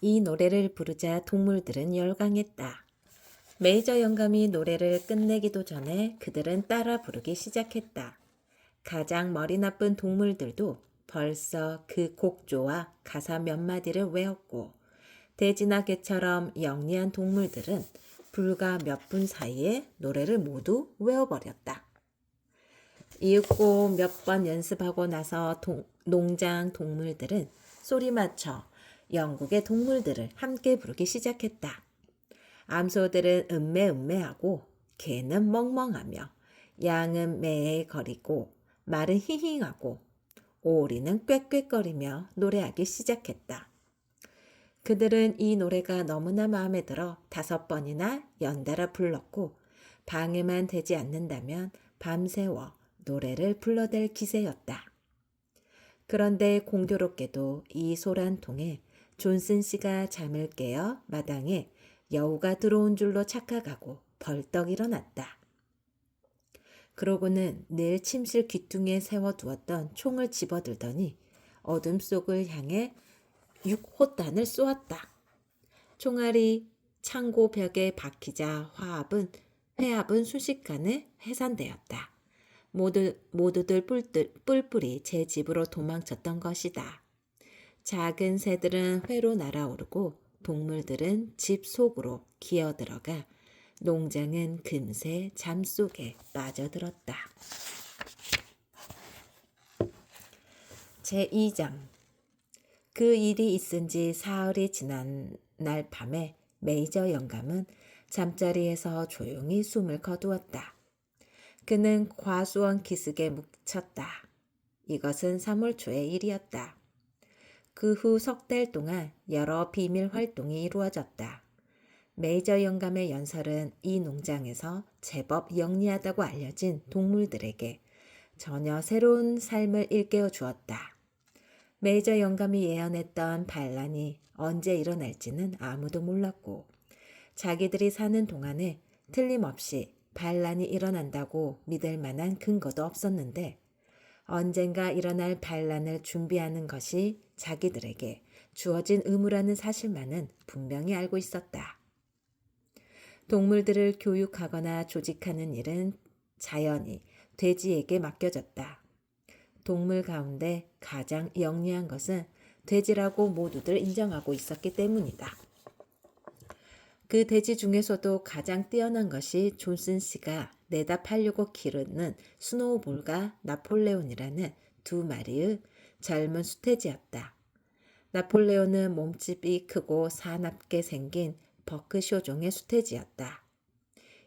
이 노래를 부르자 동물들은 열광했다. 메이저 영감이 노래를 끝내기도 전에 그들은 따라 부르기 시작했다. 가장 머리 나쁜 동물들도 벌써 그 곡조와 가사 몇 마디를 외웠고, 돼지나 개처럼 영리한 동물들은 불과 몇 분 사이에 노래를 모두 외워버렸다. 이윽고 몇 번 연습하고 나서 농장 동물들은 소리 맞춰 영국의 동물들을 함께 부르기 시작했다. 암소들은 음매음매하고 개는 멍멍하며 양은 매거리고 말은 히힝하고 오리는 꽥꽥거리며 노래하기 시작했다. 그들은 이 노래가 너무나 마음에 들어 5번이나 연달아 불렀고 방해만 되지 않는다면 밤새워 노래를 불러댈 기세였다. 그런데 공교롭게도 이 소란통에 존슨 씨가 잠을 깨어 마당에 여우가 들어온 줄로 착각하고 벌떡 일어났다. 그러고는 늘 침실 귀퉁이에 세워두었던 총을 집어들더니 어둠 속을 향해 6호탄을 쏘았다. 총알이 창고 벽에 박히자 회합은 순식간에 해산되었다. 모두들 뿔뿔이 제 집으로 도망쳤던 것이다. 작은 새들은 회로 날아오르고 동물들은 집 속으로 기어들어가 농장은 금세 잠속에 빠져들었다. 제2장. 그 일이 있은 지 사흘이 지난 날 밤에 메이저 영감은 잠자리에서 조용히 숨을 거두었다. 그는 과수원 기슭에 묻혔다. 이것은 3월 초의 일이었다. 그 후 석 달 동안 여러 비밀 활동이 이루어졌다. 메이저 영감의 연설은 이 농장에서 제법 영리하다고 알려진 동물들에게 전혀 새로운 삶을 일깨워 주었다. 메이저 영감이 예언했던 반란이 언제 일어날지는 아무도 몰랐고 자기들이 사는 동안에 틀림없이 반란이 일어난다고 믿을 만한 근거도 없었는데 언젠가 일어날 반란을 준비하는 것이 자기들에게 주어진 의무라는 사실만은 분명히 알고 있었다. 동물들을 교육하거나 조직하는 일은 자연히 돼지에게 맡겨졌다. 동물 가운데 가장 영리한 것은 돼지라고 모두들 인정하고 있었기 때문이다. 그 돼지 중에서도 가장 뛰어난 것이 존슨 씨가 내다 팔려고 기르는 스노우볼과 나폴레온이라는 2마리의 젊은 수태지였다. 나폴레온은 몸집이 크고 사납게 생긴 버크쇼종의 수태지였다.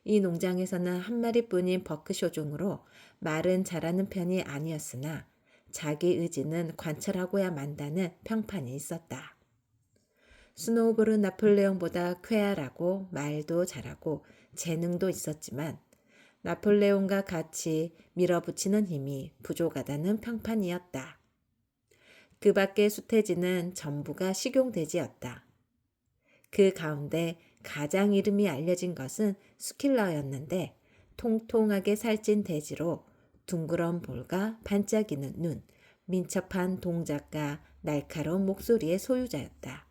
이 농장에서는 한 마리뿐인 버크쇼종으로 말은 잘하는 편이 아니었으나 자기 의지는 관철하고야 만다는 평판이 있었다. 스노우볼은 나폴레옹보다 쾌활하고 말도 잘하고 재능도 있었지만 나폴레옹과 같이 밀어붙이는 힘이 부족하다는 평판이었다. 그 밖의 수태지는 전부가 식용돼지였다. 그 가운데 가장 이름이 알려진 것은 스킬러였는데 통통하게 살찐 돼지로 둥그런 볼과 반짝이는 눈, 민첩한 동작과 날카로운 목소리의 소유자였다.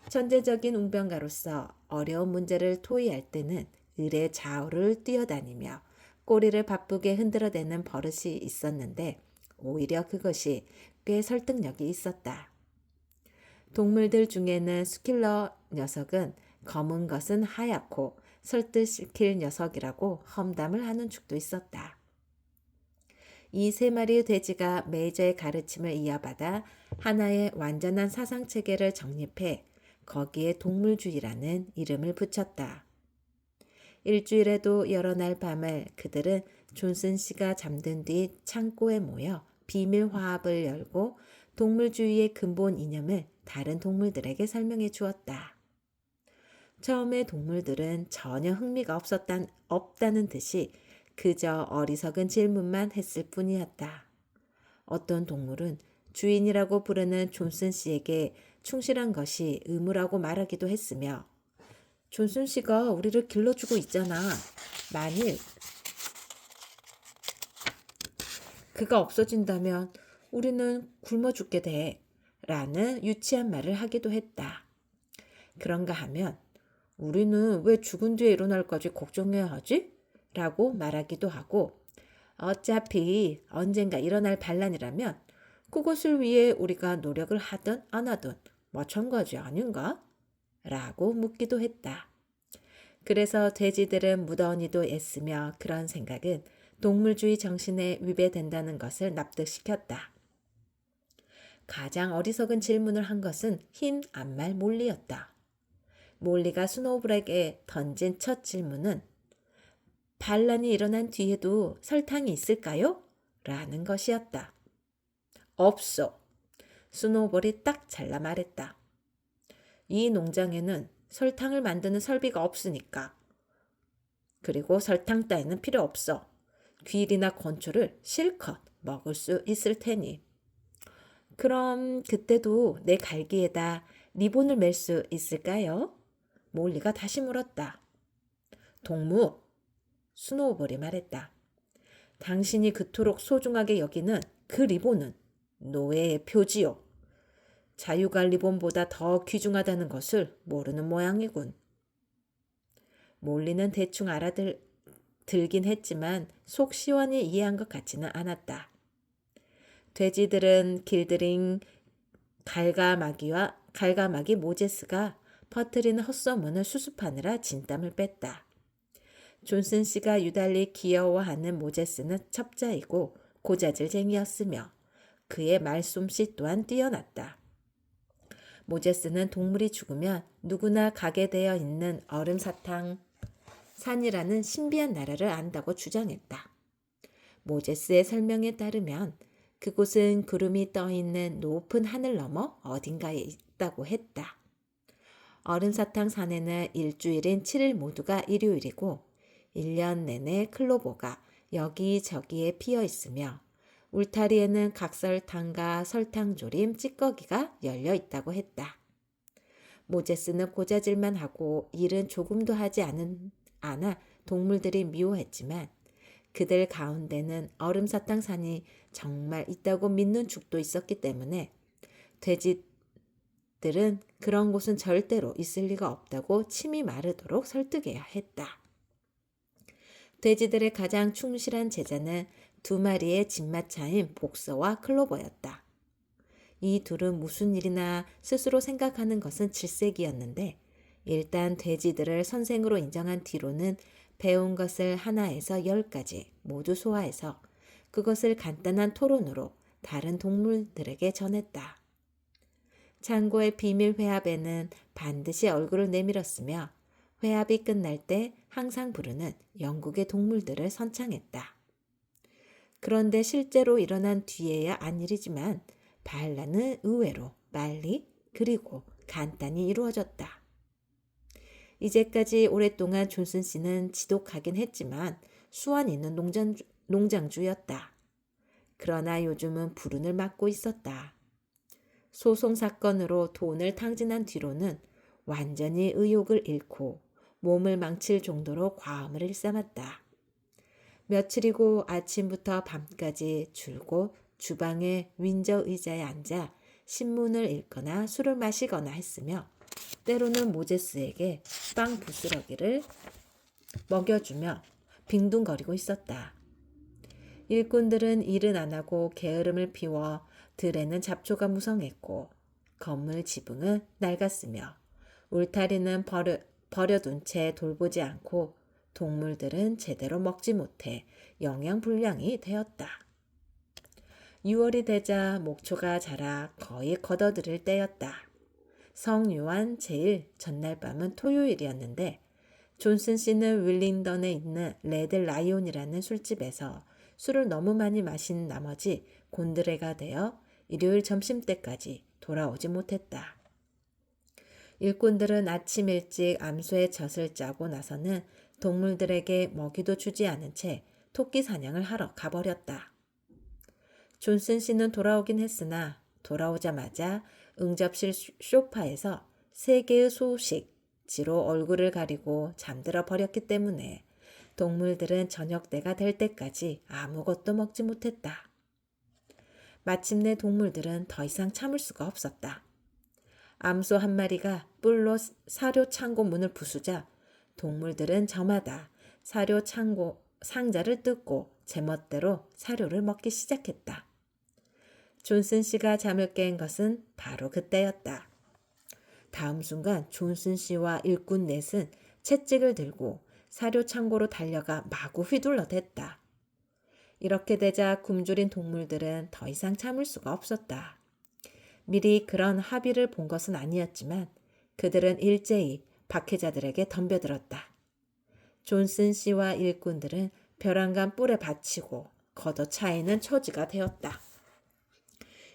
천재적인 웅변가로서 어려운 문제를 토의할 때는 을의 좌우를 뛰어다니며 꼬리를 바쁘게 흔들어대는 버릇이 있었는데 오히려 그것이 꽤 설득력이 있었다. 동물들 중에는 스킬러 녀석은 검은 것은 하얗고 설득시킬 녀석이라고 험담을 하는 축도 있었다. 이 3마리의 돼지가 메이저의 가르침을 이어받아 하나의 완전한 사상체계를 정립해 거기에 동물주의라는 이름을 붙였다. 일주일에도 여러 날 밤을 그들은 존슨 씨가 잠든 뒤 창고에 모여 비밀 화합을 열고 동물주의의 근본 이념을 다른 동물들에게 설명해 주었다. 처음에 동물들은 전혀 흥미가 없다는 듯이 그저 어리석은 질문만 했을 뿐이었다. 어떤 동물은 주인이라고 부르는 존슨 씨에게 충실한 것이 의무라고 말하기도 했으며 존슨 씨가 우리를 길러주고 있잖아. 만일 그가 없어진다면 우리는 굶어 죽게 돼. 라는 유치한 말을 하기도 했다. 그런가 하면 우리는 왜 죽은 뒤에 일어날까지 걱정해야 하지? 라고 말하기도 하고 어차피 언젠가 일어날 반란이라면 그것을 위해 우리가 노력을 하든 안 하든 마찬가지 아닌가? 라고 묻기도 했다. 그래서 돼지들은 무던히도 애쓰며 그런 생각은 동물주의 정신에 위배된다는 것을 납득시켰다. 가장 어리석은 질문을 한 것은 흰 암말 몰리였다. 몰리가 스노우볼에게 던진 첫 질문은 반란이 일어난 뒤에도 설탕이 있을까요? 라는 것이었다. 없어. 스노우볼이 딱 잘라 말했다. 이 농장에는 설탕을 만드는 설비가 없으니까. 그리고 설탕 따위는 필요 없어. 귀리나 건초를 실컷 먹을 수 있을 테니. 그럼 그때도 내 갈기에다 리본을 맬 수 있을까요? 몰리가 다시 물었다. 동무, 스노우볼이 말했다. 당신이 그토록 소중하게 여기는 그 리본은 노예의 표지요. 자유가 리본보다 더 귀중하다는 것을 모르는 모양이군. 몰리는 대충 알아들긴 했지만 속 시원히 이해한 것 같지는 않았다. 돼지들은 길들인 갈가마기 모제스가 퍼뜨리는 헛소문을 수습하느라 진땀을 뺐다. 존슨 씨가 유달리 귀여워하는 모제스는 첩자이고 고자질쟁이였으며 그의 말솜씨 또한 뛰어났다. 모제스는 동물이 죽으면 누구나 가게 되어 있는 얼음사탕 산이라는 신비한 나라를 안다고 주장했다. 모제스의 설명에 따르면 그곳은 구름이 떠있는 높은 하늘 너머 어딘가에 있다고 했다. 얼음사탕 산에는 일주일인 7일 모두가 일요일이고 1년 내내 클로버가 여기저기에 피어 있으며 울타리에는 각설탕과 설탕조림 찌꺼기가 열려 있다고 했다. 모제스는 고자질만 하고 일은 조금도 하지 않아 동물들이 미워했지만 그들 가운데는 얼음사탕 산이 정말 있다고 믿는 축도 있었기 때문에 돼지들은 그런 곳은 절대로 있을 리가 없다고 침이 마르도록 설득해야 했다. 돼지들의 가장 충실한 제자는 두 마리의 집마차인 복서와 클로버였다. 이 둘은 무슨 일이나 스스로 생각하는 것은 질색이었는데 일단 돼지들을 선생으로 인정한 뒤로는 배운 것을 하나에서 10가지 모두 소화해서 그것을 간단한 토론으로 다른 동물들에게 전했다. 창고의 비밀 회합에는 반드시 얼굴을 내밀었으며 회합이 끝날 때 항상 부르는 영국의 동물들을 선창했다. 그런데 실제로 일어난 뒤에야 안 일이지만 반란은 의외로 빨리 그리고 간단히 이루어졌다. 이제까지 오랫동안 존슨 씨는 지독하긴 했지만 수완 있는 농장주였다. 그러나 요즘은 불운을 맞고 있었다. 소송 사건으로 돈을 탕진한 뒤로는 완전히 의욕을 잃고 몸을 망칠 정도로 과음을 일삼았다. 며칠이고 아침부터 밤까지 줄곧 주방의 윈저 의자에 앉아 신문을 읽거나 술을 마시거나 했으며 때로는 모제스에게 빵 부스러기를 먹여주며 빈둥거리고 있었다. 일꾼들은 일은 안 하고 게으름을 피워 들에는 잡초가 무성했고 건물 지붕은 낡았으며 울타리는 버려둔 채 돌보지 않고 동물들은 제대로 먹지 못해 영양불량이 되었다. 6월이 되자 목초가 자라 거의 걷어들일 때였다. 성유한 제일 전날 밤은 토요일이었는데 존슨 씨는 윌링던에 있는 레드 라이온이라는 술집에서 술을 너무 많이 마신 나머지 곤드레가 되어 일요일 점심때까지 돌아오지 못했다. 일꾼들은 아침 일찍 암소의 젖을 짜고 나서는 동물들에게 먹이도 주지 않은 채 토끼 사냥을 하러 가버렸다. 존슨 씨는 돌아오긴 했으나 돌아오자마자 응접실 소파에서 3개의 소식지로 얼굴을 가리고 잠들어 버렸기 때문에 동물들은 저녁 때가 될 때까지 아무것도 먹지 못했다. 마침내 동물들은 더 이상 참을 수가 없었다. 암소 한 마리가 뿔로 사료 창고 문을 부수자 동물들은 저마다 사료 창고 상자를 뜯고 제멋대로 사료를 먹기 시작했다. 존슨 씨가 잠을 깬 것은 바로 그때였다. 다음 순간 존슨 씨와 일꾼 넷은 채찍을 들고 사료 창고로 달려가 마구 휘둘러댔다. 이렇게 되자 굶주린 동물들은 더 이상 참을 수가 없었다. 미리 그런 합의를 본 것은 아니었지만 그들은 일제히 박해자들에게 덤벼들었다. 존슨 씨와 일꾼들은 벼랑간 뿔에 받치고 걷어차이는 처지가 되었다.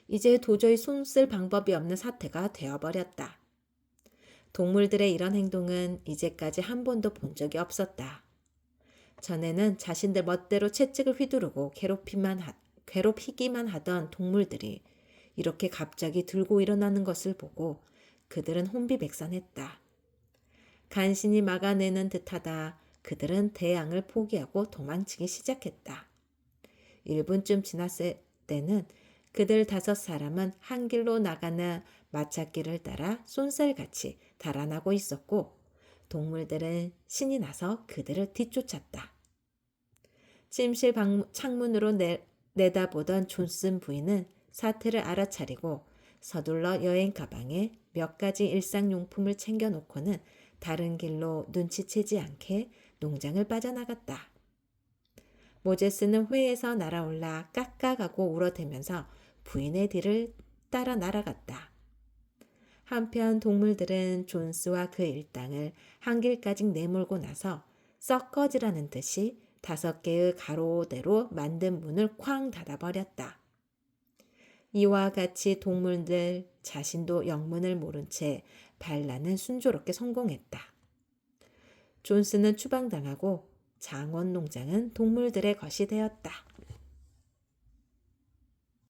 이제 도저히 손쓸 방법이 없는 사태가 되어버렸다. 동물들의 이런 행동은 이제까지 한 번도 본 적이 없었다. 전에는 자신들 멋대로 채찍을 휘두르고 괴롭히기만 하던 동물들이 이렇게 갑자기 들고 일어나는 것을 보고 그들은 혼비백산했다. 간신히 막아내는 듯하다 그들은 대항을 포기하고 도망치기 시작했다. 1분쯤 지났을 때는 그들 5사람은 한 길로 나가는 마찻길을 따라 쏜살같이 달아나고 있었고 동물들은 신이 나서 그들을 뒤쫓았다. 침실 창문으로 내다보던 존슨 부인은 사태를 알아차리고 서둘러 여행 가방에 몇 가지 일상용품을 챙겨놓고는 다른 길로 눈치채지 않게 농장을 빠져나갔다. 모제스는 회에서 날아올라 깍깍하고 울어대면서 부인의 뒤를 따라 날아갔다. 한편 동물들은 존스와 그 일당을 한 길까지 내몰고 나서 썩 꺼지라는 듯이 5개의 가로대로 만든 문을 쾅 닫아버렸다. 이와 같이 동물들 자신도 영문을 모른 채 반란은 순조롭게 성공했다. 존스는 추방당하고 장원 농장은 동물들의 것이 되었다.